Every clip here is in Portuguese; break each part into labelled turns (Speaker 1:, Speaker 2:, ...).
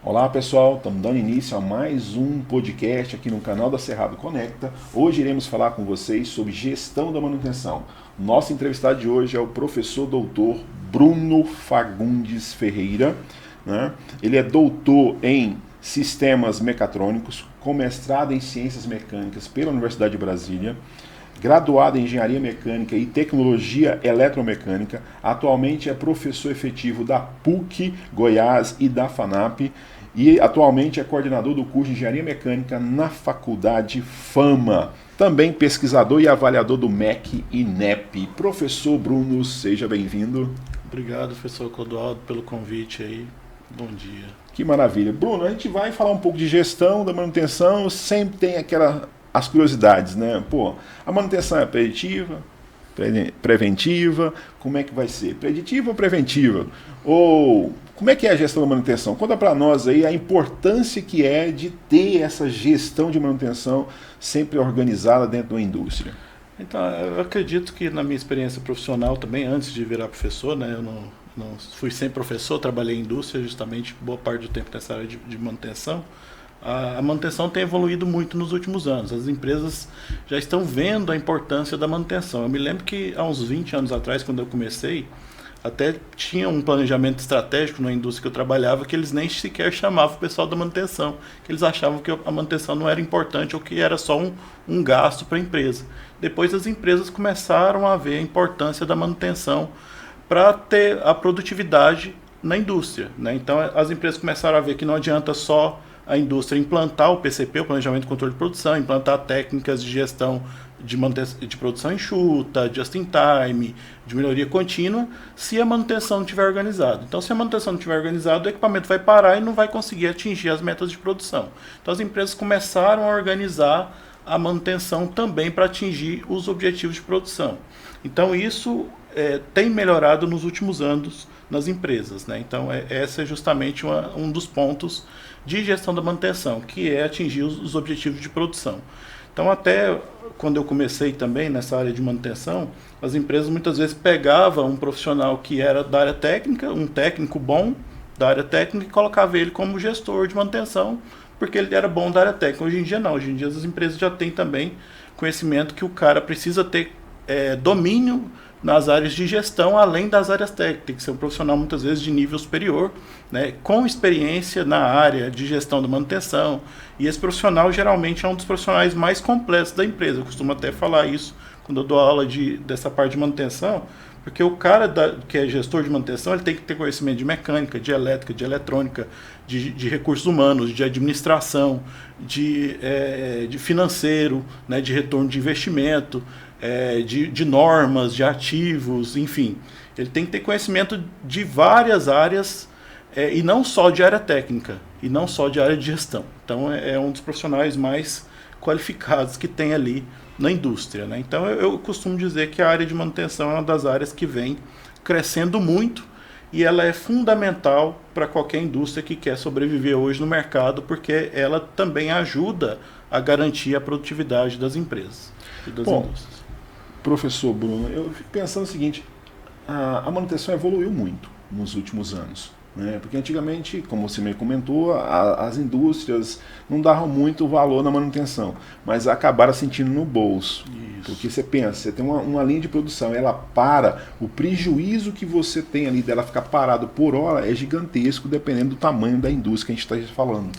Speaker 1: Olá pessoal, estamos dando início a mais um podcast aqui no canal da Cerrado Conecta. Hoje iremos falar com vocês sobre gestão da manutenção. Nosso entrevistado de hoje é o professor doutor Bruno Fagundes Ferreira, né? Ele é doutor em sistemas mecatrônicos, com mestrado em ciências mecânicas pela Universidade de Brasília, graduado em Engenharia Mecânica e Tecnologia Eletromecânica. Atualmente é professor efetivo da PUC Goiás e da FANAP e atualmente é coordenador do curso de Engenharia Mecânica na Faculdade FAMA. Também pesquisador e avaliador do MEC e NEP. Professor Bruno, seja bem-vindo.
Speaker 2: Obrigado, professor Clodoaldo, pelo convite aí. Bom dia.
Speaker 1: Que maravilha. Bruno, a gente vai falar um pouco de gestão da manutenção, sempre tem as curiosidades, né? Pô, a manutenção é preditiva, preventiva, como é que vai ser? Preditiva ou preventiva? Ou como é que é a gestão da manutenção? Conta para nós aí a importância que é de ter essa gestão de manutenção sempre organizada dentro da indústria.
Speaker 2: Então, eu acredito que na minha experiência profissional também, antes de virar professor, né, eu não fui sempre professor, trabalhei em indústria justamente boa parte do tempo nessa área de manutenção. A manutenção tem evoluído muito nos últimos anos. As empresas já estão vendo a importância da manutenção. Eu me lembro que há uns 20 anos atrás, quando eu comecei, até tinha um planejamento estratégico na indústria que eu trabalhava que eles nem sequer chamavam o pessoal da manutenção, que eles achavam que a manutenção não era importante ou que era só um gasto para a empresa. Depois as empresas começaram a ver a importância da manutenção para ter a produtividade na indústria, né? Então as empresas começaram a ver que não adianta só a indústria implantar o PCP, o Planejamento e Controle de Produção, implantar técnicas de gestão de produção enxuta, just in time, de melhoria contínua, se a manutenção não estiver organizada. Então, se a manutenção não estiver organizada, o equipamento vai parar e não vai conseguir atingir as metas de produção. Então, as empresas começaram a organizar a manutenção também para atingir os objetivos de produção. Então, isso tem melhorado nos últimos anos nas empresas, né? Então, essa é justamente um dos pontos de gestão da manutenção, que é atingir os objetivos de produção. Então, até quando eu comecei também nessa área de manutenção, as empresas muitas vezes pegavam um profissional que era da área técnica, um técnico bom da área técnica, e colocava ele como gestor de manutenção, porque ele era bom da área técnica. Hoje em dia não, hoje em dia as empresas já têm também conhecimento que o cara precisa ter domínio nas áreas de gestão, além das áreas técnicas. Tem que ser um profissional muitas vezes de nível superior, né, com experiência na área de gestão da manutenção. E esse profissional geralmente é um dos profissionais mais completos da empresa. Eu costumo até falar isso quando eu dou aula dessa parte de manutenção, porque o cara que é gestor de manutenção, ele tem que ter conhecimento de mecânica, de elétrica, de eletrônica, de recursos humanos, de administração, de financeiro, né, de retorno de investimento, de normas, de ativos, enfim. Ele tem que ter conhecimento de várias áreas e não só de área técnica, e não só de área de gestão. Então é um dos profissionais mais qualificados que tem ali na indústria, né? Então eu costumo dizer que a área de manutenção é uma das áreas que vem crescendo muito e ela é fundamental para qualquer indústria que quer sobreviver hoje no mercado, porque ela também ajuda a garantir a produtividade das empresas e das indústrias.
Speaker 1: Professor Bruno, eu fico pensando o seguinte, a manutenção evoluiu muito nos últimos anos, né? Porque antigamente, como você me comentou, as indústrias não davam muito valor na manutenção, mas acabaram sentindo no bolso. Isso. Porque você pensa, você tem uma linha de produção, ela para, o prejuízo que você tem ali dela ficar parado por hora é gigantesco, dependendo do tamanho da indústria que a gente está falando.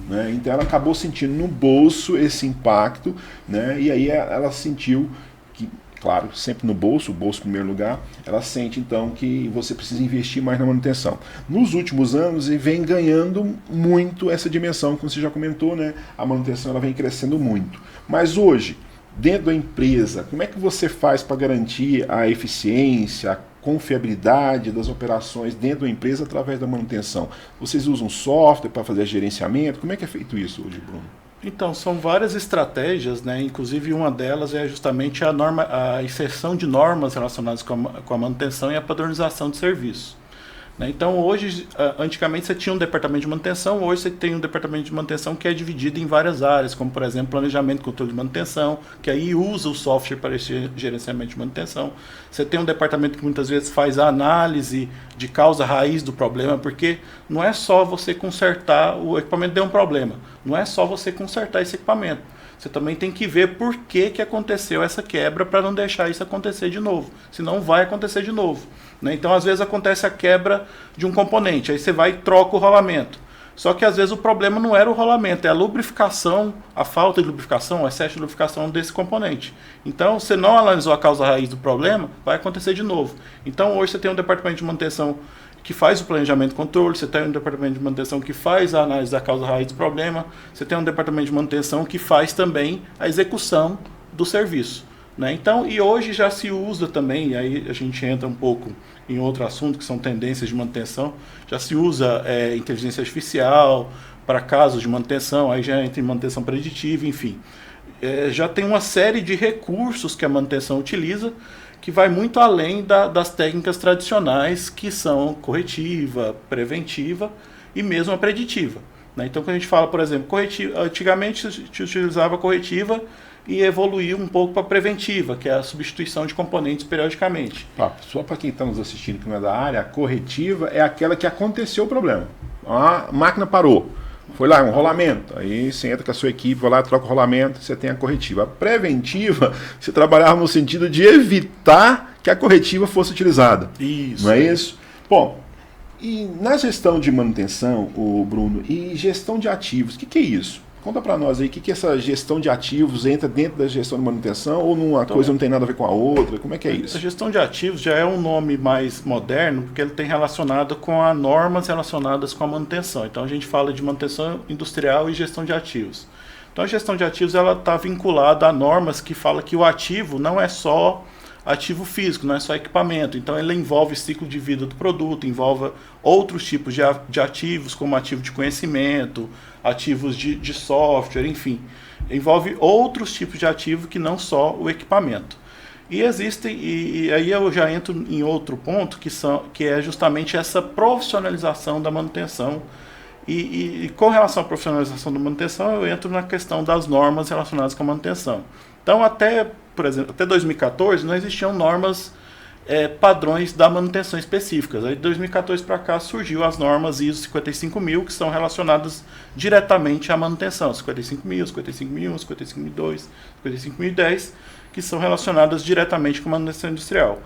Speaker 1: Né? Então ela acabou sentindo no bolso esse impacto, né? E aí ela sentiu que, claro, sempre no bolso, o bolso em primeiro lugar, ela sente então que você precisa investir mais na manutenção. Nos últimos anos, e vem ganhando muito essa dimensão, como você já comentou, né? A manutenção ela vem crescendo muito. Mas hoje, dentro da empresa, como é que você faz para garantir a eficiência, a confiabilidade das operações dentro da empresa através da manutenção? Vocês usam software para fazer gerenciamento? Como é que é feito isso hoje, Bruno?
Speaker 2: Então, são várias estratégias, né? Inclusive uma delas é justamente a inserção de normas relacionadas com a manutenção e a padronização de serviço. né? Então hoje, antigamente você tinha um departamento de manutenção, hoje você tem um departamento de manutenção que é dividido em várias áreas, como por exemplo planejamento e controle de manutenção, que aí usa o software para esse gerenciamento de manutenção. Você tem um departamento que muitas vezes faz a análise de causa raiz do problema, porque não é só você consertar, o equipamento deu um problema, não é só você consertar esse equipamento. Você também tem que ver por que aconteceu essa quebra para não deixar isso acontecer de novo. Senão vai acontecer de novo, né? Então, às vezes, acontece a quebra de um componente. Aí você vai e troca o rolamento. Só que, às vezes, o problema não era o rolamento, é a lubrificação, a falta de lubrificação, o excesso de lubrificação desse componente. Então, você não analisou a causa raiz do problema, vai acontecer de novo. Então, hoje você tem um departamento de manutenção que faz o planejamento e controle, você tem um departamento de manutenção que faz a análise da causa raiz do problema, você tem um departamento de manutenção que faz também a execução do serviço, né? Então, e hoje já se usa também, e aí a gente entra um pouco em outro assunto, que são tendências de manutenção, já se usa inteligência artificial para casos de manutenção, aí já entra em manutenção preditiva, enfim. Já tem uma série de recursos que a manutenção utiliza, que vai muito além das técnicas tradicionais, que são corretiva, preventiva e mesmo a preditiva, né? Então, quando a gente fala, por exemplo, corretiva, antigamente se utilizava a corretiva e evoluiu um pouco para a preventiva, que é a substituição de componentes periodicamente.
Speaker 1: Só para quem está nos assistindo que não é da área, a corretiva é aquela que aconteceu o problema. A máquina parou. Foi lá, um rolamento. Aí você entra com a sua equipe, vai lá, troca o rolamento, você tem a corretiva. A preventiva, você trabalhava no sentido de evitar que a corretiva fosse utilizada.
Speaker 2: Isso.
Speaker 1: Não é isso? Bom, e na gestão de manutenção, Bruno, e gestão de ativos, o que é isso? Conta para nós aí, o que essa gestão de ativos entra dentro da gestão de manutenção ou uma coisa não tem nada a ver com a outra? Como é que é isso?
Speaker 2: A gestão de ativos já é um nome mais moderno, porque ele tem relacionado com as normas relacionadas com a manutenção. Então a gente fala de manutenção industrial e gestão de ativos. Então a gestão de ativos ela está vinculada a normas que falam que o ativo não é só ativo físico, não é só equipamento. Então ele envolve ciclo de vida do produto, envolve outros tipos de ativos, como ativo de conhecimento, ativos de software, enfim. Envolve outros tipos de ativo que não só o equipamento. E existem, e aí eu já entro em outro ponto, que é justamente essa profissionalização da manutenção. E com relação à profissionalização da manutenção, eu entro na questão das normas relacionadas com a manutenção. Então, por exemplo, até 2014 não existiam normas padrões da manutenção específicas. Aí de 2014 para cá surgiu as normas ISO 55000, que são relacionadas diretamente à manutenção. 55000, 55001, 55002, 55010, que são relacionadas diretamente com a manutenção industrial.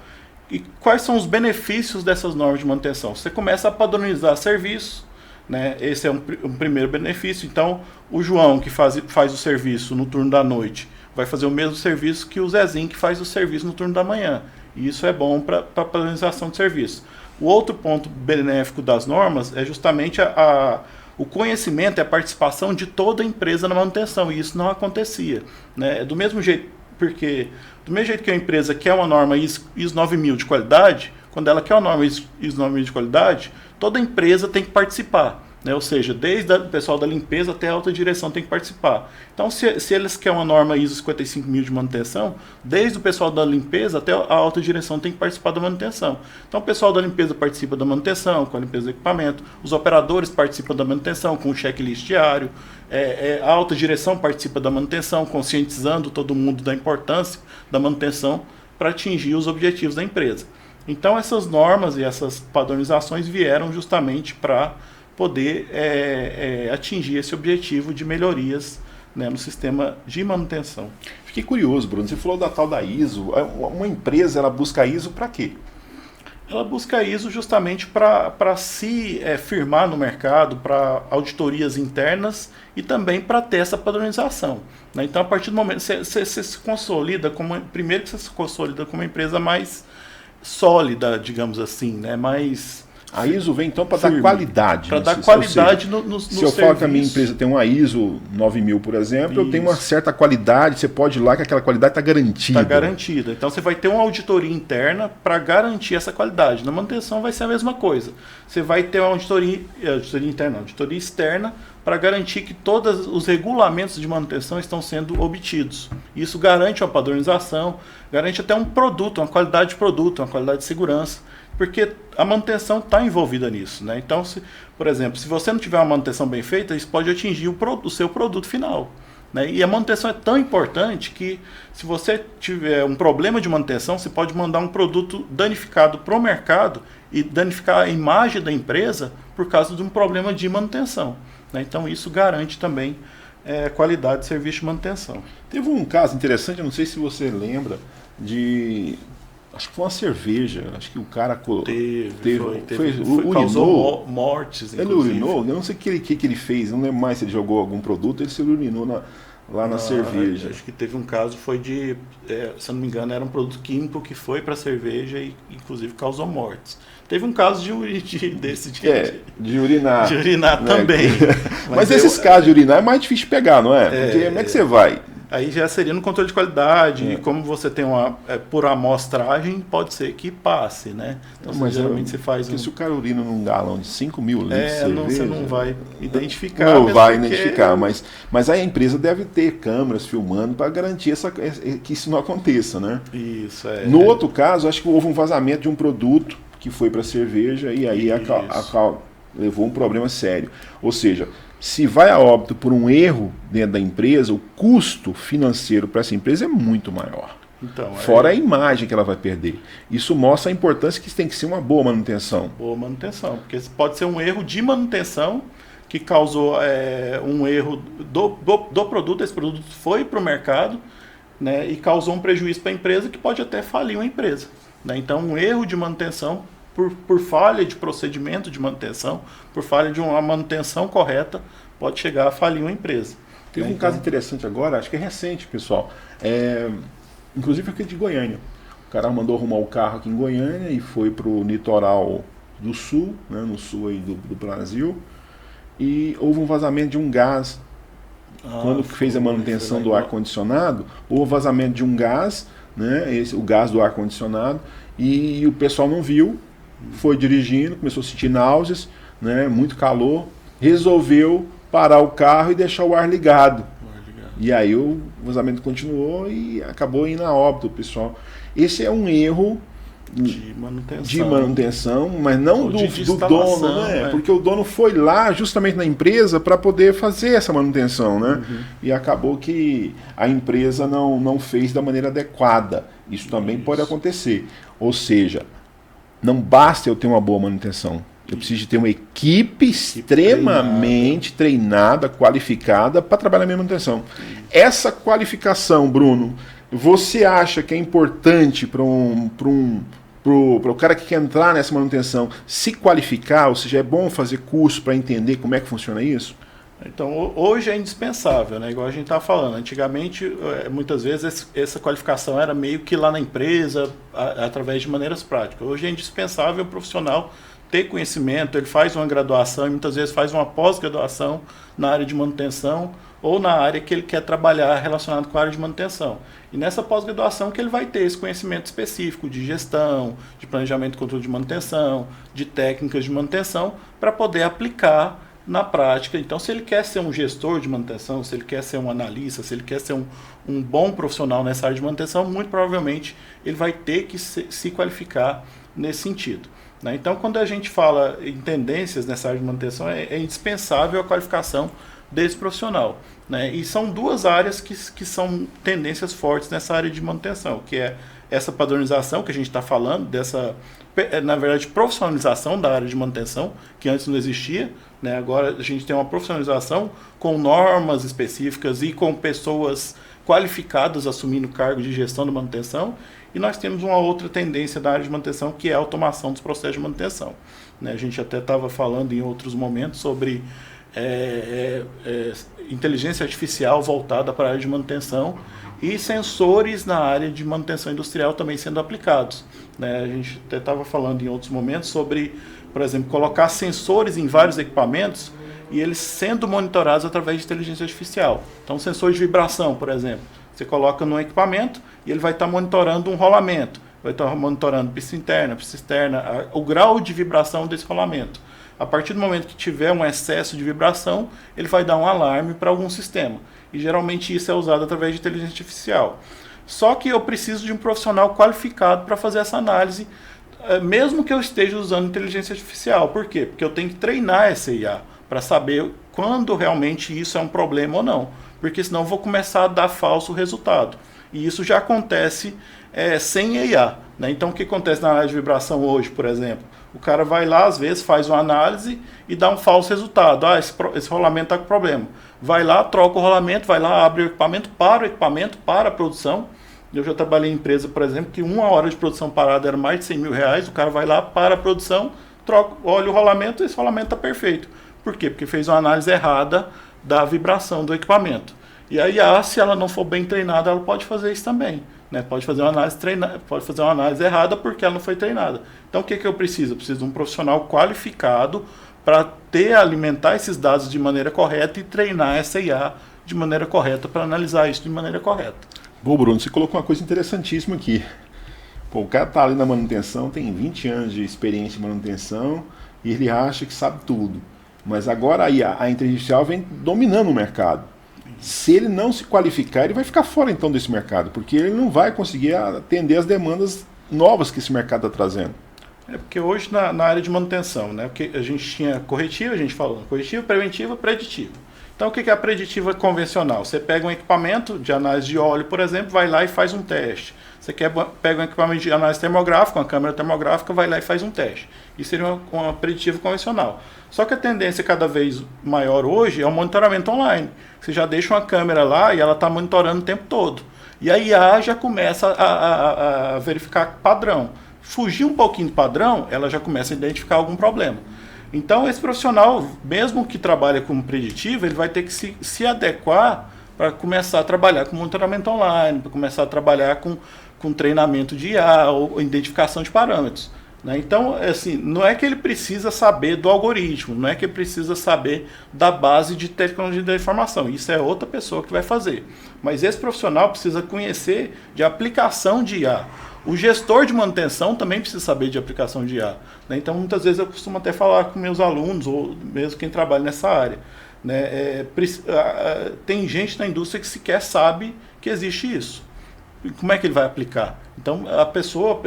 Speaker 2: E quais são os benefícios dessas normas de manutenção? Você começa a padronizar serviços, né? Esse é um primeiro benefício. Então, o João, que faz o serviço no turno da noite, vai fazer o mesmo serviço que o Zezinho, que faz o serviço no turno da manhã. E isso é bom para a padronização de serviço. O outro ponto benéfico das normas é justamente o conhecimento e a participação de toda a empresa na manutenção. E isso não acontecia, né? Do mesmo jeito que a empresa quer uma norma ISO 9000 de qualidade, quando ela quer uma norma ISO 9000 de qualidade, toda a empresa tem que participar, né? Ou seja, desde o pessoal da limpeza até a alta direção tem que participar. Então, se eles querem uma norma ISO 55000 de manutenção, desde o pessoal da limpeza até a alta direção tem que participar da manutenção. Então, o pessoal da limpeza participa da manutenção, com a limpeza do equipamento, os operadores participam da manutenção, com o checklist diário, a alta direção participa da manutenção, conscientizando todo mundo da importância da manutenção para atingir os objetivos da empresa. Então, essas normas e essas padronizações vieram justamente para poder atingir esse objetivo de melhorias, né, no sistema de manutenção.
Speaker 1: Fiquei curioso, Bruno, você falou da tal da ISO. Uma empresa, ela busca ISO para quê?
Speaker 2: Ela busca ISO justamente para se firmar no mercado, para auditorias internas e também para ter essa padronização, né? Então, a partir do momento que você se consolida primeiro que você se consolida como uma empresa mais sólida, digamos assim, né?
Speaker 1: A ISO vem então para dar qualidade.
Speaker 2: Para dar qualidade no
Speaker 1: Se eu falo que a minha empresa tem uma ISO 9000, por exemplo, isso, eu tenho uma certa qualidade, você pode ir lá que aquela qualidade está garantida.
Speaker 2: Está garantida. Então você vai ter uma auditoria interna para garantir essa qualidade. Na manutenção vai ser a mesma coisa. Você vai ter uma auditoria interna, auditoria externa, para garantir que todos os regulamentos de manutenção estão sendo obtidos. Isso garante uma padronização, garante até um produto, uma qualidade de produto, uma qualidade de segurança. porque a manutenção está envolvida nisso, né? Então, por exemplo, se você não tiver uma manutenção bem feita, isso pode atingir o seu produto final, né? E a manutenção é tão importante que, se você tiver um problema de manutenção, você pode mandar um produto danificado para o mercado e danificar a imagem da empresa por causa de um problema de manutenção, né? Então, isso garante também qualidade de serviço de manutenção.
Speaker 1: Teve um caso interessante, eu não sei se você lembra, acho que foi uma cerveja, acho que o cara
Speaker 2: causou mortes,
Speaker 1: inclusive. Ele urinou, eu não sei o que ele fez, não lembro mais se ele jogou algum produto, ele se urinou lá na cerveja.
Speaker 2: Acho que teve um caso, foi se eu não me engano, era um produto químico que foi para a cerveja e inclusive causou mortes. Teve um caso de
Speaker 1: urinar.
Speaker 2: De urinar, né? Também.
Speaker 1: Mas esses casos de urinar é mais difícil de pegar, não é? Porque como é que você vai?
Speaker 2: Aí já seria no controle de qualidade, e como você tem por amostragem, pode ser que passe, né? Então,
Speaker 1: mas
Speaker 2: geralmente você faz
Speaker 1: se o cara urina num galão de 5 mil litros de cerveja,
Speaker 2: você não vai identificar.
Speaker 1: Não vai identificar, mas a empresa deve ter câmeras filmando para garantir que isso não aconteça, né?
Speaker 2: Isso,
Speaker 1: No outro caso, acho que houve um vazamento de um produto que foi para a cerveja e aí levou um problema sério. Ou seja, se vai a óbito por um erro dentro da empresa, o custo financeiro para essa empresa é muito maior.
Speaker 2: Então,
Speaker 1: fora a imagem que ela vai perder. Isso mostra a importância que tem que ser uma boa manutenção.
Speaker 2: Boa manutenção, porque pode ser um erro de manutenção que causou um erro do produto, esse produto foi para o mercado, né, e causou um prejuízo para a empresa que pode até falir uma empresa, né? Então, um erro de manutenção, por falha de procedimento de manutenção, por falha de uma manutenção correta, pode chegar a falir uma empresa.
Speaker 1: Teve um caso interessante agora, acho que é recente, pessoal. Inclusive aqui de Goiânia. O cara mandou arrumar o carro aqui em Goiânia e foi para o litoral do sul, né, no sul aí do Brasil, e houve um vazamento de um gás. Quando fez a manutenção do ar-condicionado, houve vazamento de um gás, né, o gás do ar-condicionado, e o pessoal não viu, foi dirigindo, começou a sentir náuseas, né, muito calor, resolveu parar o carro e deixar o ar ligado. E aí o vazamento continuou e acabou indo a óbito, pessoal. Esse é um erro de manutenção, mas não do dono, né? Porque o dono foi lá justamente na empresa para poder fazer essa manutenção, né? E acabou que a empresa não fez da maneira adequada. Isso também pode acontecer. Ou seja, não basta eu ter uma boa manutenção. Eu preciso de ter uma equipe extremamente treinada, qualificada para trabalhar na minha manutenção. Essa qualificação, Bruno, você acha que é importante para o cara que quer entrar nessa manutenção se qualificar? Ou seja, é bom fazer curso para entender como é que funciona isso?
Speaker 2: Então, hoje é indispensável, né? Igual a gente estava falando. Antigamente, muitas vezes, essa qualificação era meio que lá na empresa, através de maneiras práticas. Hoje é indispensável o profissional ter conhecimento, ele faz uma graduação e muitas vezes faz uma pós-graduação na área de manutenção ou na área que ele quer trabalhar relacionado com a área de manutenção. E nessa pós-graduação que ele vai ter esse conhecimento específico de gestão, de planejamento e controle de manutenção, de técnicas de manutenção, para poder aplicar na prática. Então, se ele quer ser um gestor de manutenção, se ele quer ser um analista, se ele quer ser um bom profissional nessa área de manutenção, muito provavelmente ele vai ter que se qualificar nesse sentido. Então, quando a gente fala em tendências nessa área de manutenção, é indispensável a qualificação desse profissional, né? E são duas áreas que são tendências fortes nessa área de manutenção, que é essa padronização que a gente está falando, na verdade, profissionalização da área de manutenção, que antes não existia, né? Agora a gente tem uma profissionalização com normas específicas e com pessoas qualificadas assumindo cargo de gestão da manutenção. E nós temos uma outra tendência da área de manutenção, que é a automação dos processos de manutenção, né? A gente até estava falando em outros momentos sobre inteligência artificial voltada para a área de manutenção e sensores na área de manutenção industrial também sendo aplicados, né? A gente até estava falando em outros momentos sobre, por exemplo, colocar sensores em vários equipamentos e eles sendo monitorados através de inteligência artificial. Então, sensor de vibração, por exemplo. Você coloca no equipamento e ele vai estar monitorando um rolamento, vai estar monitorando pista interna, o grau de vibração desse rolamento. A partir do momento que tiver um excesso de vibração, ele vai dar um alarme para algum sistema. E geralmente isso é usado através de inteligência artificial. Só que eu preciso de um profissional qualificado para fazer essa análise mesmo que eu esteja usando inteligência artificial. Por quê? Porque eu tenho que treinar essa IA para saber quando realmente isso é um problema ou não. Porque senão eu vou começar a dar falso resultado. E isso já acontece sem IA. Né? Então, o que acontece na área de vibração hoje, por exemplo? O cara vai lá, às vezes, faz uma análise e dá um falso resultado. Esse rolamento está com problema. Vai lá, troca o rolamento, vai lá, abre o equipamento, para a produção. Eu já trabalhei em empresa, por exemplo, que 1 hora de produção parada era mais de 100 mil reais. O cara vai lá, para a produção, troca, olha o rolamento e esse rolamento está perfeito. Por quê? Porque fez uma análise errada da vibração do equipamento. E a IA, se ela não for bem treinada, ela pode fazer isso também. Né? Pode fazer uma análise errada porque ela não foi treinada. Então, o que eu preciso? Eu preciso de um profissional qualificado para alimentar esses dados de maneira correta e treinar essa IA de maneira correta para analisar isso de maneira correta.
Speaker 1: Bom, Bruno, você colocou uma coisa interessantíssima aqui. Pô, o cara está ali na manutenção, tem 20 anos de experiência em manutenção e ele acha que sabe tudo. Mas agora a inteligência artificial vem dominando o mercado. Se ele não se qualificar, ele vai ficar fora então desse mercado, porque ele não vai conseguir atender as demandas novas que esse mercado está trazendo.
Speaker 2: Porque hoje na área de manutenção, né, porque a gente tinha corretiva, a gente falou, corretiva, preventiva, preditiva. Então o que é a preditiva convencional? Você pega um equipamento de análise de óleo, por exemplo, vai lá e faz um teste. Você pega um equipamento de análise termográfica, uma câmera termográfica, vai lá e faz um teste. Isso seria uma preditiva convencional. Só que a tendência cada vez maior hoje é o monitoramento online. Você já deixa uma câmera lá e ela está monitorando o tempo todo. E a IA já começa a verificar padrão. Fugir um pouquinho do padrão, ela já começa a identificar algum problema. Então, esse profissional, mesmo que trabalhe como preditivo, ele vai ter que se adequar para começar a trabalhar com monitoramento online, para começar a trabalhar com treinamento de IA ou identificação de parâmetros. Né? Então, assim, não é que ele precisa saber do algoritmo, não é que ele precisa saber da base de tecnologia da informação. Isso é outra pessoa que vai fazer. Mas esse profissional precisa conhecer de aplicação de IA. O gestor de manutenção também precisa saber de aplicação de IA. Né? Então, muitas vezes eu costumo até falar com meus alunos, ou mesmo quem trabalha nessa área. Né? Tem gente na indústria que sequer sabe que existe isso. Como é que ele vai aplicar? Então, a pessoa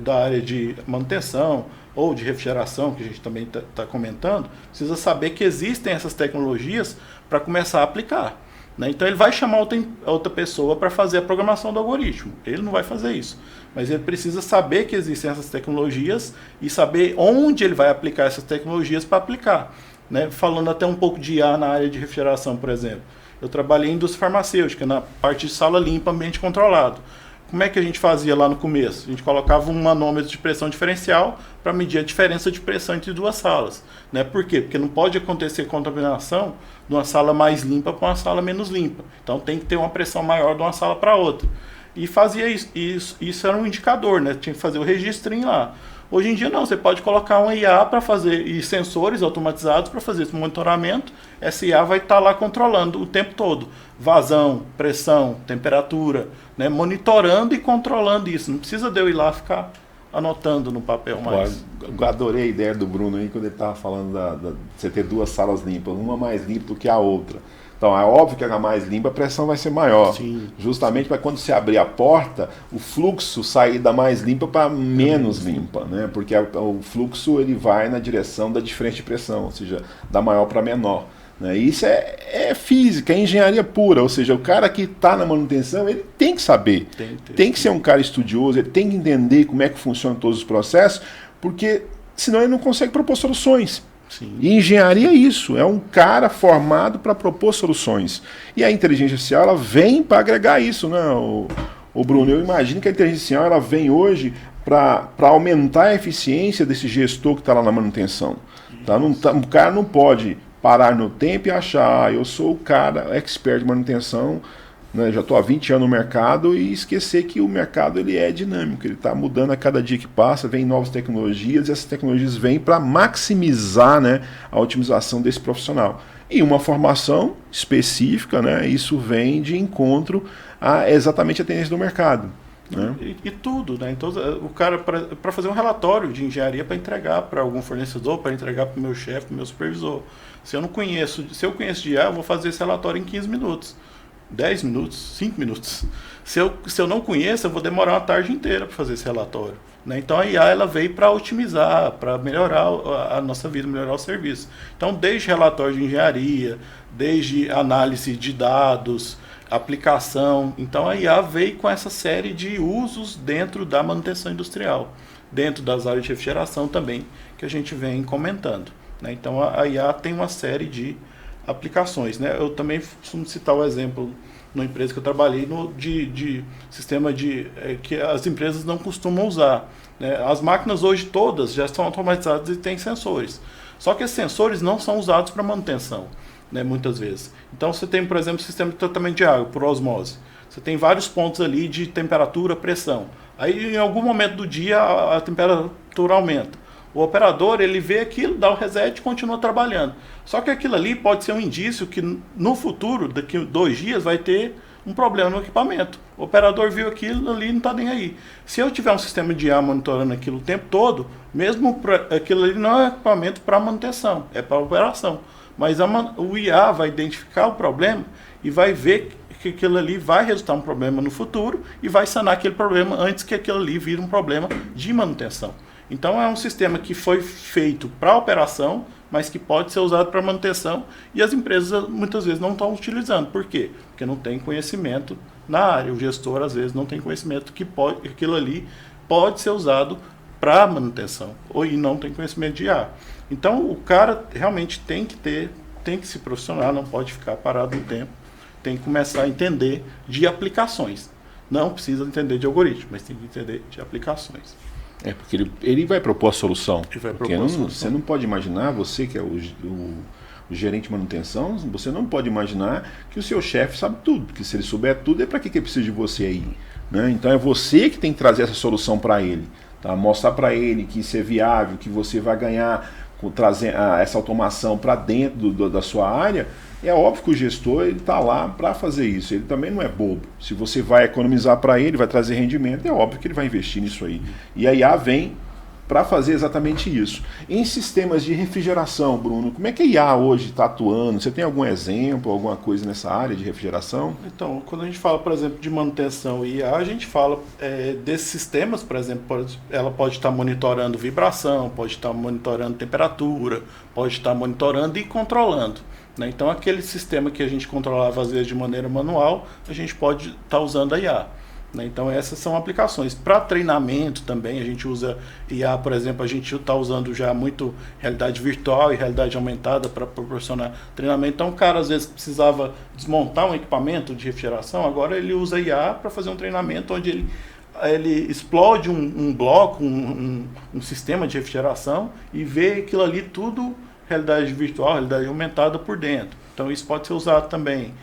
Speaker 2: da área de manutenção ou de refrigeração, que a gente também está comentando, precisa saber que existem essas tecnologias para começar a aplicar. Né? Então, ele vai chamar outra pessoa para fazer a programação do algoritmo. Ele não vai fazer isso. Mas ele precisa saber que existem essas tecnologias e saber onde ele vai aplicar essas tecnologias para aplicar. Né? Falando até um pouco de IA na área de refrigeração, por exemplo. Eu trabalhei em indústria farmacêutica, na parte de sala limpa, ambiente controlado. Como é que a gente fazia lá no começo? A gente colocava um manômetro de pressão diferencial para medir a diferença de pressão entre duas salas. Né? Por quê? Porque não pode acontecer contaminação de uma sala mais limpa para uma sala menos limpa. Então tem que ter uma pressão maior de uma sala para outra. E fazia isso era um indicador, né? Tinha que fazer o registrinho lá. Hoje em dia não, você pode colocar uma IA para fazer, e sensores automatizados para fazer esse monitoramento. Essa IA vai estar lá controlando o tempo todo. Vazão, pressão, temperatura, né? Monitorando e controlando isso. Não precisa de eu ir lá ficar anotando no papel mais.
Speaker 1: Eu adorei a ideia do Bruno aí quando ele estava falando de você ter duas salas limpas, uma mais limpa do que a outra. Então, é óbvio que a mais limpa, a pressão vai ser maior.
Speaker 2: Sim.
Speaker 1: Justamente para quando você abrir a porta, o fluxo sair da mais limpa para menos limpa, né? Porque o fluxo ele vai na direção da diferença de pressão, ou seja, da maior para menor. Né? Isso é física, é engenharia pura, ou seja, o cara que está na manutenção, ele tem que saber. Tem que ser um cara estudioso, ele tem que entender como é que funcionam todos os processos, porque senão ele não consegue propor soluções.
Speaker 2: Sim.
Speaker 1: E engenharia é isso, é um cara formado para propor soluções. E a inteligência artificial ela vem para agregar isso, né, o Bruno? Eu imagino que a inteligência artificial ela vem hoje para aumentar a eficiência desse gestor que está lá na manutenção. Tá? O cara não pode parar no tempo e achar, eu sou o cara expert de manutenção, né, já estou há 20 anos no mercado, e esquecer que o mercado ele é dinâmico, ele está mudando a cada dia que passa, vem novas tecnologias, e essas tecnologias vêm para maximizar, né, a otimização desse profissional. E uma formação específica, né, isso vem de encontro a exatamente a tendência do mercado. Né?
Speaker 2: E tudo, né? Então, o cara, para fazer um relatório de engenharia para entregar para algum fornecedor, para entregar para o meu chefe, para o meu supervisor. Se eu conheço de IA, eu vou fazer esse relatório em 15 minutos. 10 minutos, 5 minutos. Se eu não conheço, eu vou demorar uma tarde inteira para fazer esse relatório. né? Então a IA ela veio para otimizar, para melhorar a nossa vida, melhorar o serviço. Então desde relatório de engenharia, desde análise de dados, aplicação, então a IA veio com essa série de usos dentro da manutenção industrial, dentro das áreas de refrigeração também, que a gente vem comentando, né? Então a IA tem uma série de aplicações, né? Eu também costumo citar o exemplo numa empresa que eu trabalhei de sistema que as empresas não costumam usar, né? As máquinas hoje todas já estão automatizadas e têm sensores. Só que esses sensores não são usados para manutenção, né, muitas vezes. Então você tem, por exemplo, o sistema de tratamento de água por osmose. Você tem vários pontos ali de temperatura, pressão. Aí em algum momento do dia a temperatura aumenta. O operador, ele vê aquilo, dá o reset e continua trabalhando. Só que aquilo ali pode ser um indício que no futuro, daqui a 2 dias, vai ter um problema no equipamento. O operador viu aquilo ali e não está nem aí. Se eu tiver um sistema de IA monitorando aquilo o tempo todo, mesmo aquilo ali não é equipamento para manutenção, é para operação. Mas o IA vai identificar o problema e vai ver que aquilo ali vai resultar um problema no futuro e vai sanar aquele problema antes que aquilo ali vire um problema de manutenção. Então é um sistema que foi feito para operação, mas que pode ser usado para manutenção e as empresas muitas vezes não estão utilizando. Por quê? Porque não tem conhecimento na área. O gestor às vezes não tem conhecimento que aquilo ali pode ser usado para manutenção e não tem conhecimento de IA. Então o cara realmente tem que se profissionar, não pode ficar parado no tempo, tem que começar a entender de aplicações. Não precisa entender de algoritmo, mas tem que entender de aplicações.
Speaker 1: Porque ele vai propor a solução.
Speaker 2: Porque
Speaker 1: você não pode imaginar, você que é o gerente de manutenção, você não pode imaginar que o seu chefe sabe tudo, porque se ele souber tudo, é para que ele precisa de você aí, né? Então é você que tem que trazer essa solução para ele, tá? Mostrar para ele que isso é viável, que você vai ganhar com trazer essa automação para dentro da sua área. É óbvio que o gestor está lá para fazer isso, ele também não é bobo. Se você vai economizar para ele, vai trazer rendimento, é óbvio que ele vai investir nisso aí. E a IA vem para fazer exatamente isso. Em sistemas de refrigeração, Bruno, como é que a IA hoje está atuando? Você tem algum exemplo, alguma coisa nessa área de refrigeração?
Speaker 2: Então, quando a gente fala, por exemplo, de manutenção e IA, a gente fala desses sistemas, por exemplo, ela pode estar monitorando vibração, pode estar monitorando temperatura, pode estar monitorando e controlando, né? Então, aquele sistema que a gente controlava às vezes de maneira manual, a gente pode estar usando a IA. Então essas são aplicações. Para treinamento também, a gente usa IA, por exemplo, a gente está usando já muito realidade virtual e realidade aumentada para proporcionar treinamento. Então o cara às vezes precisava desmontar um equipamento de refrigeração, agora ele usa IA para fazer um treinamento onde ele explode um bloco, um sistema de refrigeração e vê aquilo ali tudo realidade virtual, realidade aumentada por dentro. Então isso pode ser usado também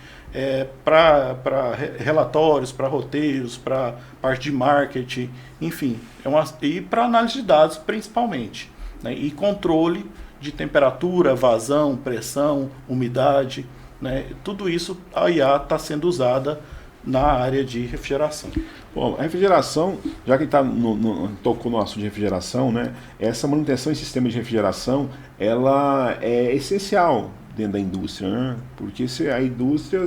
Speaker 2: para relatórios, para roteiros, para parte de marketing, enfim, e para análise de dados principalmente, né? E controle de temperatura, vazão, pressão, umidade, né? Tudo isso a IA está sendo usada na área de refrigeração.
Speaker 1: Bom, a refrigeração, já que está tocou no assunto de refrigeração, né? Essa manutenção em sistemas de refrigeração, ela é essencial dentro da indústria, né? Porque a indústria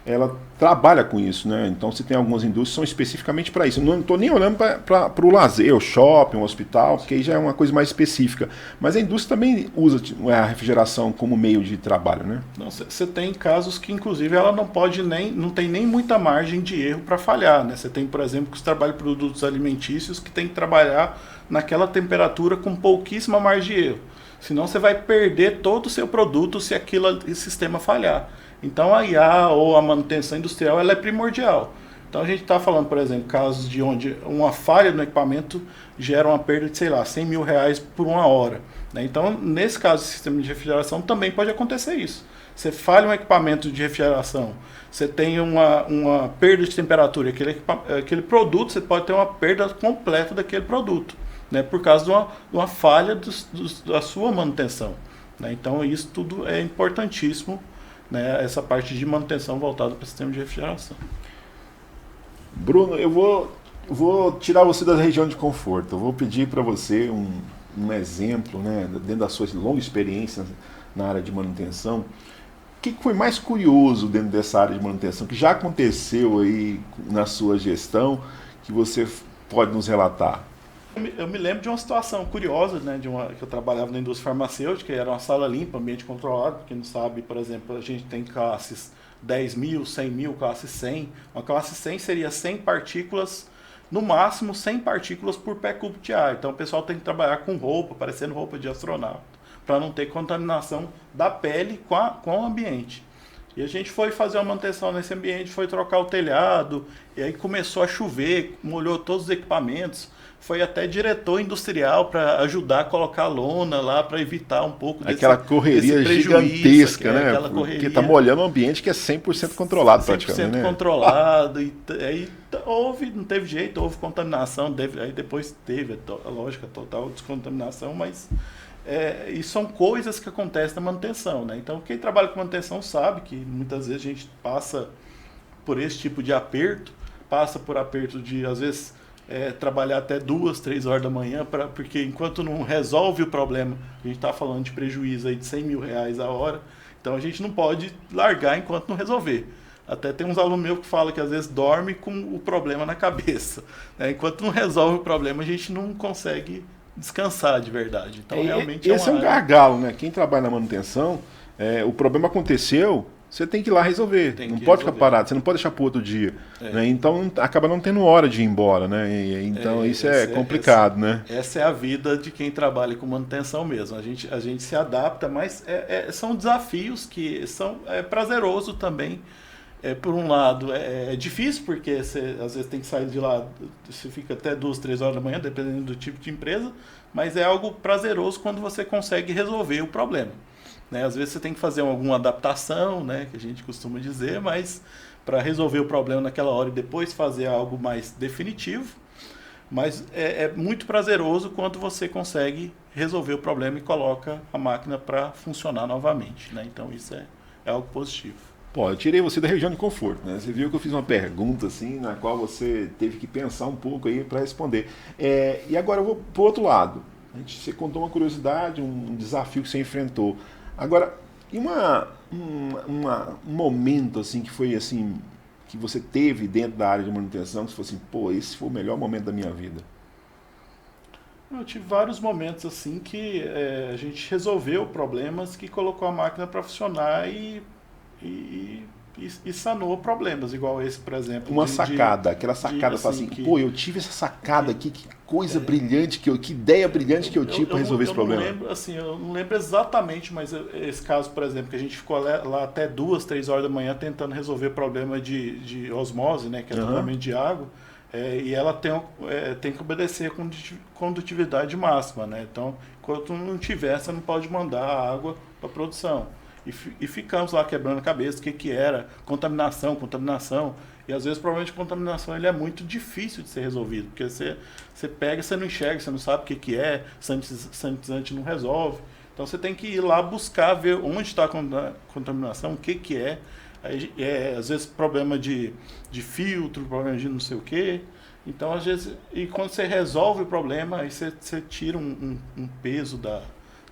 Speaker 1: ela trabalha com isso, né? Então você tem algumas indústrias que são especificamente para isso. Eu não estou nem olhando para o lazer, o shopping, o hospital, porque aí já é uma coisa mais específica. Mas a indústria também usa a refrigeração como meio de trabalho, né?
Speaker 2: Você tem casos que, inclusive, ela não tem nem muita margem de erro para falhar, né? Você tem, por exemplo, que você trabalha em produtos alimentícios que tem que trabalhar naquela temperatura com pouquíssima margem de erro. Senão você vai perder todo o seu produto se esse sistema falhar. Então a IA ou a manutenção industrial ela é primordial. Então a gente está falando, por exemplo, casos de onde uma falha no equipamento gera uma perda de, sei lá, R$100 mil por 1 hora, né? Então, nesse caso do sistema de refrigeração, também pode acontecer isso. Você falha um equipamento de refrigeração, você tem uma perda de temperatura, aquele produto, você pode ter uma perda completa daquele produto, né? Por causa de uma falha da sua manutenção, né? Então, isso tudo é importantíssimo, né? Essa parte de manutenção voltada para o sistema de refrigeração.
Speaker 1: Bruno, eu vou tirar você da região de conforto. Eu vou pedir para você um exemplo, né, dentro da sua longa experiência na área de manutenção. O que foi mais curioso dentro dessa área de manutenção, que já aconteceu aí na sua gestão, que você pode nos relatar?
Speaker 2: Eu me lembro de uma situação curiosa, né, que eu trabalhava na indústria farmacêutica, era uma sala limpa, ambiente controlado. Quem não sabe, por exemplo, a gente tem classes 10.000, 100.000, classe 100. Uma classe 100 seria 100 partículas, no máximo 100 partículas por pé cúbico de ar. Então o pessoal tem que trabalhar com roupa, parecendo roupa de astronauta, para não ter contaminação da pele com o ambiente. E a gente foi fazer uma manutenção nesse ambiente, foi trocar o telhado, e aí começou a chover, molhou todos os equipamentos. Foi até diretor industrial para ajudar a colocar lona lá, para evitar um pouco
Speaker 1: aquela correria gigantesca, né?
Speaker 2: Aquela correria.
Speaker 1: Porque está molhando um ambiente que é 100% controlado 100% praticamente.
Speaker 2: 100% controlado, e aí não teve jeito, houve contaminação, aí depois teve, lógico, a total descontaminação, mas e são coisas que acontecem na manutenção, né? Então quem trabalha com manutenção sabe que muitas vezes a gente passa por esse tipo de aperto, passa por aperto de, às vezes, trabalhar até 2, 3 horas da manhã, porque enquanto não resolve o problema, a gente está falando de prejuízo aí de R$100.000 a hora, então a gente não pode largar enquanto não resolver. Até tem uns alunos meus que falam que às vezes dorme com o problema na cabeça, né? Enquanto não resolve o problema, a gente não consegue descansar de verdade. Então realmente
Speaker 1: esse é um gargalo, né? Quem trabalha na manutenção, o problema aconteceu, você tem que ir lá resolver. Não pode ficar parado, você não pode deixar para outro dia. Né? Então acaba não tendo hora de ir embora, né? Então isso é complicado, né?
Speaker 2: Essa é a vida de quem trabalha com manutenção mesmo. A gente se adapta, mas são desafios que são prazeroso também. Por um lado, é difícil, porque você às vezes tem que sair de lá, você fica até 2, 3 horas da manhã, dependendo do tipo de empresa, mas é algo prazeroso quando você consegue resolver o problema. Né? Às vezes você tem que fazer alguma adaptação, né, que a gente costuma dizer, mas para resolver o problema naquela hora e depois fazer algo mais definitivo. Mas é muito prazeroso quando você consegue resolver o problema e coloca a máquina para funcionar novamente. Né? Então isso é algo positivo.
Speaker 1: Pô, eu tirei você da região de conforto, né? Você viu que eu fiz uma pergunta assim, na qual você teve que pensar um pouco aí para responder. E agora eu vou para o outro lado. Você contou uma curiosidade, um desafio que você enfrentou. Agora, e um momento assim que foi assim, que você teve dentro da área de manutenção, que você falou assim, pô, esse foi o melhor momento da minha vida?
Speaker 2: Eu tive vários momentos assim que a gente resolveu problemas que colocou a máquina para funcionar e sanou problemas, igual esse, por exemplo.
Speaker 1: Aquela sacada, assim, pô, eu tive essa sacada aqui, que coisa brilhante, que ideia brilhante que eu tive para resolver esse problema.
Speaker 2: Eu não lembro exatamente, mas esse caso, por exemplo, que a gente ficou lá até 2, 3 horas da manhã tentando resolver problema de osmose, né, que é tratamento de água, e ela tem que obedecer a condutividade máxima, né? Então, enquanto não tiver, você não pode mandar a água para a produção. E ficamos lá quebrando a cabeça, o que era, contaminação. E às vezes o problema de contaminação ele é muito difícil de ser resolvido, porque você pega, você não enxerga, você não sabe o que é, sanitizante não resolve. Então você tem que ir lá buscar, ver onde está a contaminação, o que é. Aí, às vezes problema de filtro, problema de não sei o que. Então às vezes, e quando você resolve o problema, aí você tira um peso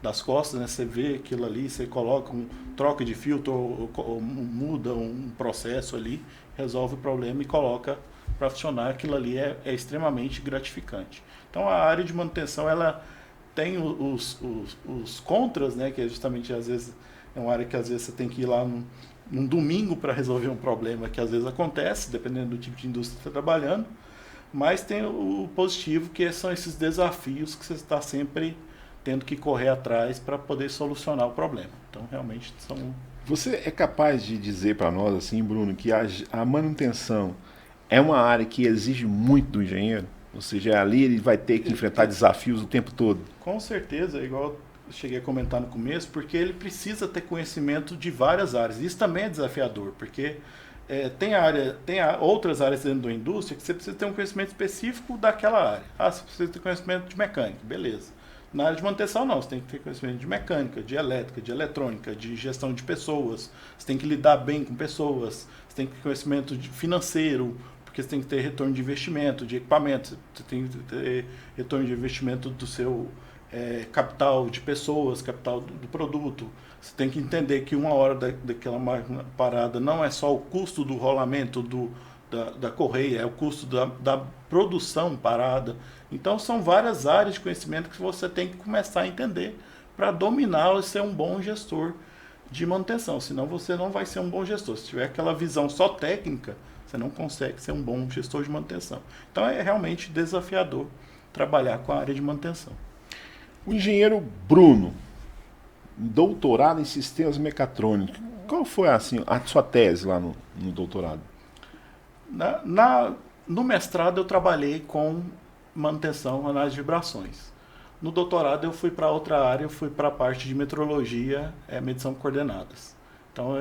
Speaker 2: das costas, né? Você vê aquilo ali, você coloca troca de filtro ou muda um processo ali, resolve o problema e coloca para funcionar. Aquilo ali é extremamente gratificante. Então a área de manutenção ela tem os contras, né? Que é justamente às vezes é uma área que às vezes você tem que ir lá num domingo para resolver um problema que às vezes acontece, dependendo do tipo de indústria que você está trabalhando, mas tem o positivo que são esses desafios que você está sempre tendo que correr atrás para poder solucionar o problema. Então, realmente, são...
Speaker 1: Você é capaz de dizer para nós, assim, Bruno, que a manutenção é uma área que exige muito do engenheiro? Ou seja, ali ele vai ter que enfrentar desafios o tempo todo?
Speaker 2: Com certeza, igual eu cheguei a comentar no começo, porque ele precisa ter conhecimento de várias áreas. Isso também é desafiador, porque tem outras áreas dentro da indústria que você precisa ter um conhecimento específico daquela área. Você precisa ter conhecimento de mecânica, beleza. Na área de manutenção, não. Você tem que ter conhecimento de mecânica, de elétrica, de eletrônica, de gestão de pessoas. Você tem que lidar bem com pessoas. Você tem que ter conhecimento financeiro, porque você tem que ter retorno de investimento, de equipamento. Você tem que ter retorno de investimento do seu capital de pessoas, capital do produto. Você tem que entender que uma hora daquela máquina parada não é só o custo do rolamento da correia, é o custo da produção parada. Então, são várias áreas de conhecimento que você tem que começar a entender para dominar e ser um bom gestor de manutenção. Senão, você não vai ser um bom gestor. Se tiver aquela visão só técnica, você não consegue ser um bom gestor de manutenção. Então, é realmente desafiador trabalhar com a área de manutenção.
Speaker 1: O engenheiro Bruno, doutorado em sistemas mecatrônicos. Qual foi assim, a sua tese lá no doutorado?
Speaker 2: No mestrado eu trabalhei com manutenção, análise de vibrações. No doutorado eu fui para outra área, eu fui para a parte de metrologia, medição de coordenadas. Então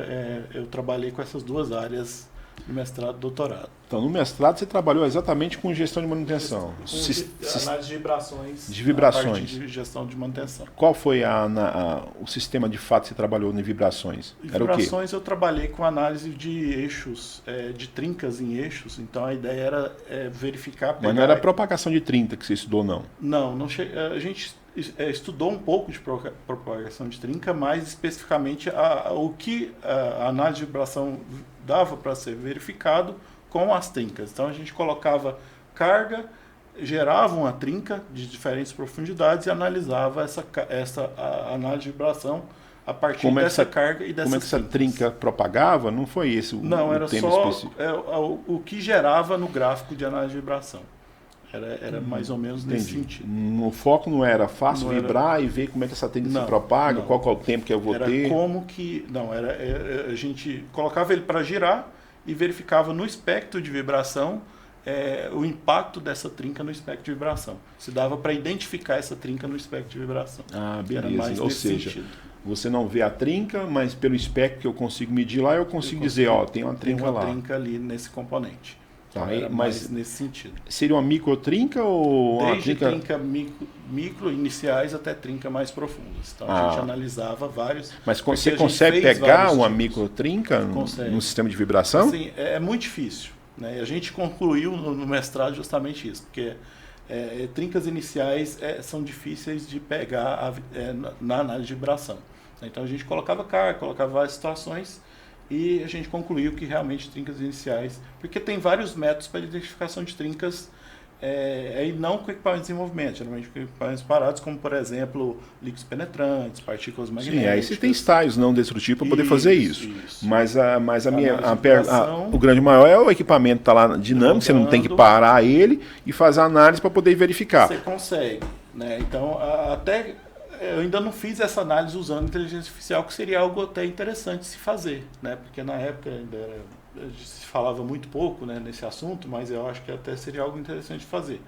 Speaker 2: eu trabalhei com essas duas áreas no mestrado e doutorado.
Speaker 1: Então no mestrado você trabalhou exatamente com gestão de manutenção.
Speaker 2: Análise de vibrações.
Speaker 1: De vibrações.
Speaker 2: A parte de gestão de manutenção.
Speaker 1: Qual foi o sistema de fato que você trabalhou em vibrações? Era
Speaker 2: vibrações
Speaker 1: o quê?
Speaker 2: Eu trabalhei com análise de eixos, de trincas em eixos. Então a ideia era verificar...
Speaker 1: Mas não era propagação de trinca que você estudou, não?
Speaker 2: Não, a gente estudou um pouco de propagação de trinca, mais especificamente o que a análise de vibração dava para ser verificado com as trincas. Então a gente colocava carga, gerava uma trinca de diferentes profundidades e analisava essa análise de vibração a partir dessa carga e dessas
Speaker 1: Como é que essa trinca propagava? Não foi esse o tema específico?
Speaker 2: O que gerava no gráfico de análise de vibração. Era mais ou menos nesse sentido.
Speaker 1: O foco não era fácil vibrar e ver como é que essa trinca se propaga, qual é o tempo que eu vou ter?
Speaker 2: Como que... Não, a gente colocava ele para girar e verificava no espectro de vibração o impacto dessa trinca no espectro de vibração. Se dava para identificar essa trinca no espectro de vibração.
Speaker 1: Ah, beleza. Ou seja, você não vê a trinca, mas pelo espectro que eu consigo medir lá, eu consigo dizer, tem uma trinca lá.
Speaker 2: Tem uma trinca ali nesse componente.
Speaker 1: Tá,
Speaker 2: mas nesse sentido.
Speaker 1: Seria uma microtrinca ou
Speaker 2: desde uma trinca micro iniciais até trinca mais profundas. Então a gente analisava vários.
Speaker 1: Mas você consegue pegar uma microtrinca no sistema de vibração?
Speaker 2: Sim, é muito difícil. Né? A gente concluiu no mestrado justamente isso, porque trincas iniciais são difíceis de pegar na análise de vibração. Então a gente colocava carga, colocava várias situações. E a gente concluiu que realmente trincas iniciais, porque tem vários métodos para identificação de trincas e não com equipamentos em movimento, geralmente com equipamentos parados, como por exemplo líquidos penetrantes, partículas magnéticas.
Speaker 1: Sim, aí você tem estágios não destrutivos para poder fazer isso. Mas o grande maior é o equipamento está lá dinâmico, você não tem que parar ele e fazer a análise para poder verificar.
Speaker 2: Você consegue, né? Então até eu ainda não fiz essa análise usando inteligência artificial, que seria algo até interessante se fazer, né? Porque na época ainda se falava muito pouco, né, nesse assunto, mas eu acho que até seria algo interessante de fazer.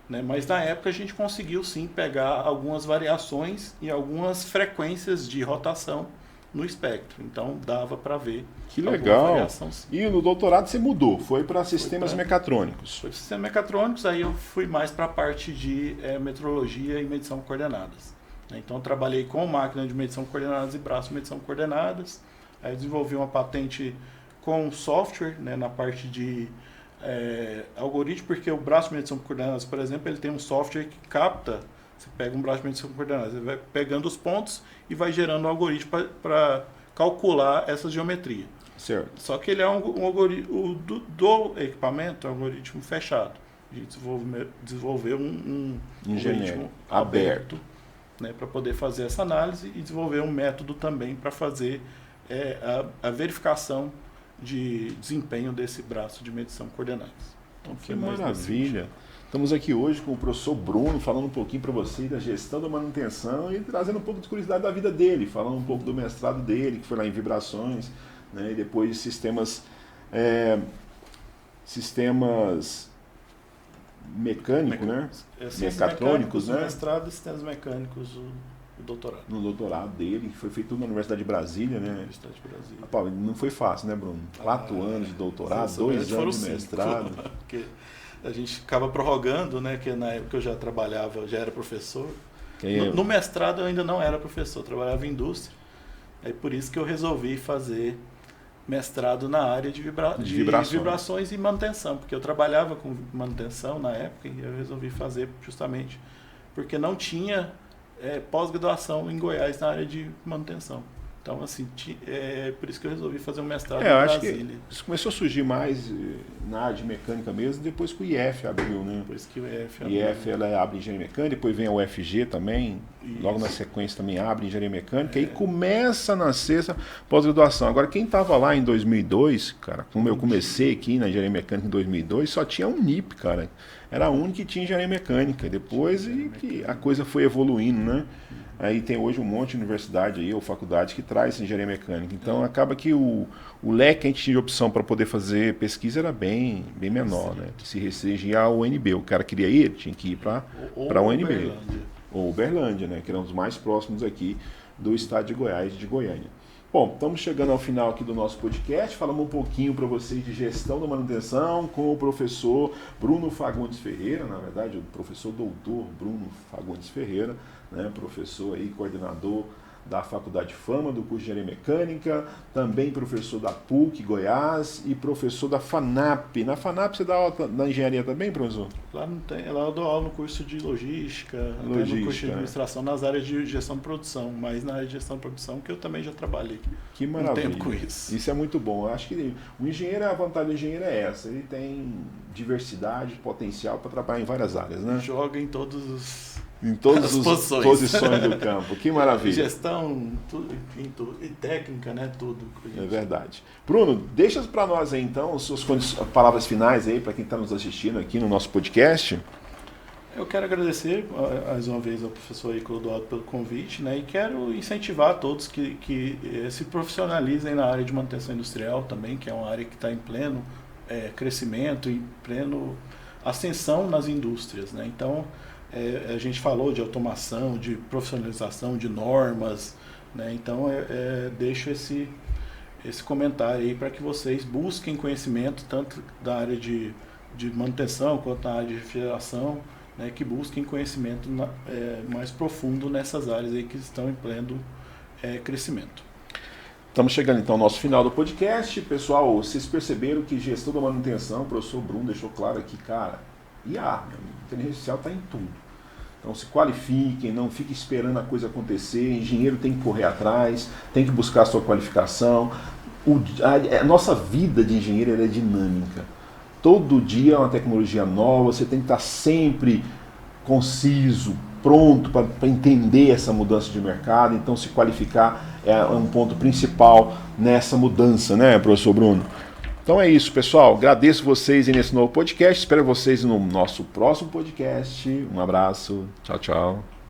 Speaker 2: Né? Mas na época a gente conseguiu sim pegar algumas variações e algumas frequências de rotação no espectro. Então dava para ver.
Speaker 1: Que legal. Variação, sim. E no doutorado você mudou, foi para sistemas mecatrônicos.
Speaker 2: Foi para sistemas mecatrônicos, aí eu fui mais para a parte de metrologia e medição de coordenadas. Então eu trabalhei com máquina de medição de coordenadas e braço de medição de coordenadas. Aí desenvolvi uma patente com software, né, na parte de algoritmo, porque o braço de medição de coordenadas, por exemplo, ele tem um software que capta, você pega um braço de medição de coordenadas, ele vai pegando os pontos e vai gerando um algoritmo para calcular essa geometria.
Speaker 1: Certo.
Speaker 2: Só que ele é um algoritmo do equipamento, é um algoritmo fechado. A gente desenvolveu um algoritmo aberto, né, para poder fazer essa análise e desenvolver um método também para fazer a verificação de desempenho desse braço de medição coordenadas.
Speaker 1: Então, que maravilha! Estamos aqui hoje com o professor Bruno, falando um pouquinho para você da gestão da manutenção e trazendo um pouco de curiosidade da vida dele, falando um pouco do mestrado dele, que foi lá em vibrações, né, e depois sistemas mecânicos, né? Mecatrônicos, né?
Speaker 2: Mestrado e sistemas mecânicos, o doutorado.
Speaker 1: No doutorado dele, que foi feito tudo na Universidade de Brasília, né?
Speaker 2: Universidade de Brasília.
Speaker 1: Rapaz, não foi fácil, né, Bruno? 4 anos de doutorado, 2 anos de mestrado.
Speaker 2: Porque a gente acaba prorrogando, né? Que na época eu já trabalhava, já era professor. No mestrado eu ainda não era professor, eu trabalhava em indústria. É por isso que eu resolvi fazer mestrado na área de vibrações e manutenção, porque eu trabalhava com manutenção na época e eu resolvi fazer justamente porque não tinha pós-graduação em Goiás na área de manutenção. Então, assim, é por isso que eu resolvi fazer um mestrado
Speaker 1: Eu
Speaker 2: em
Speaker 1: acho
Speaker 2: Brasília.
Speaker 1: que isso começou a surgir mais na área de mecânica mesmo, depois que o IF abriu, né?
Speaker 2: Depois que o IF
Speaker 1: O IF ela abre engenharia mecânica, depois vem a UFG também, logo na sequência também abre engenharia mecânica, e começa a nascer essa pós-graduação. Agora, quem estava lá em 2002, cara, como eu comecei aqui na engenharia mecânica em 2002, só tinha um NIP, cara. Era a única que tinha engenharia mecânica. Depois que a coisa foi evoluindo, né? Aí tem hoje um monte de universidade aí, ou faculdade que traz engenharia mecânica. Então acaba que o leque que a gente tinha de opção para poder fazer pesquisa era bem menor, né? Que se restringia ao UNB. O cara queria ir, tinha que ir para a UNB. Ou Uberlândia, né? Que eram os mais próximos aqui do estado de Goiás e de Goiânia. Bom, estamos chegando ao final aqui do nosso podcast. Falamos um pouquinho para vocês de gestão da manutenção com o professor Bruno Fagundes Ferreira, na verdade, o professor doutor Bruno Fagundes Ferreira, né, professor aí, coordenador da Faculdade Fama, do curso de Engenharia Mecânica, também professor da PUC Goiás e professor da FANAP. Na FANAP você dá aula na engenharia também, professor?
Speaker 2: Lá não tem, lá eu dou aula no curso de logística, no curso de administração, nas áreas de gestão de produção, mas na área de gestão de produção que eu também já trabalhei.
Speaker 1: Que maravilha.
Speaker 2: Um tempo com isso.
Speaker 1: Isso é muito bom. Eu acho que o engenheiro, a vantagem do engenheiro é essa, ele tem diversidade, potencial para trabalhar em várias áreas, né?
Speaker 2: Joga em todas as
Speaker 1: posições do campo. Que maravilha.
Speaker 2: Gestão, tudo, enfim, tudo, e técnica, né? Tudo.
Speaker 1: É verdade. Bruno, deixa para nós aí então suas palavras finais aí para quem está nos assistindo aqui no nosso podcast.
Speaker 2: Eu quero agradecer mais uma vez ao professor Clodoaldo pelo convite, né? E quero incentivar todos que se profissionalizem na área de manutenção industrial também, que é uma área que está em pleno crescimento, em pleno ascensão nas indústrias, né? Então, a gente falou de automação, de profissionalização, de normas, né? Então deixo esse comentário aí para que vocês busquem conhecimento tanto da área de manutenção quanto na área de refrigeração, né? Que busquem conhecimento mais profundo nessas áreas aí que estão em pleno crescimento.
Speaker 1: Estamos chegando então ao nosso final do podcast. Pessoal, vocês perceberam que gestão da manutenção, o professor Bruno deixou claro aqui, cara, a inteligência artificial está em tudo. Então se qualifiquem, não fiquem esperando a coisa acontecer, engenheiro tem que correr atrás, tem que buscar a sua qualificação. A nossa vida de engenheiro é dinâmica. Todo dia é uma tecnologia nova, você tem que estar sempre conciso, pronto para entender essa mudança de mercado. Então se qualificar é um ponto principal nessa mudança, né, professor Bruno? Então é isso, pessoal. Agradeço vocês nesse novo podcast. Espero vocês no nosso próximo podcast. Um abraço. Tchau, tchau.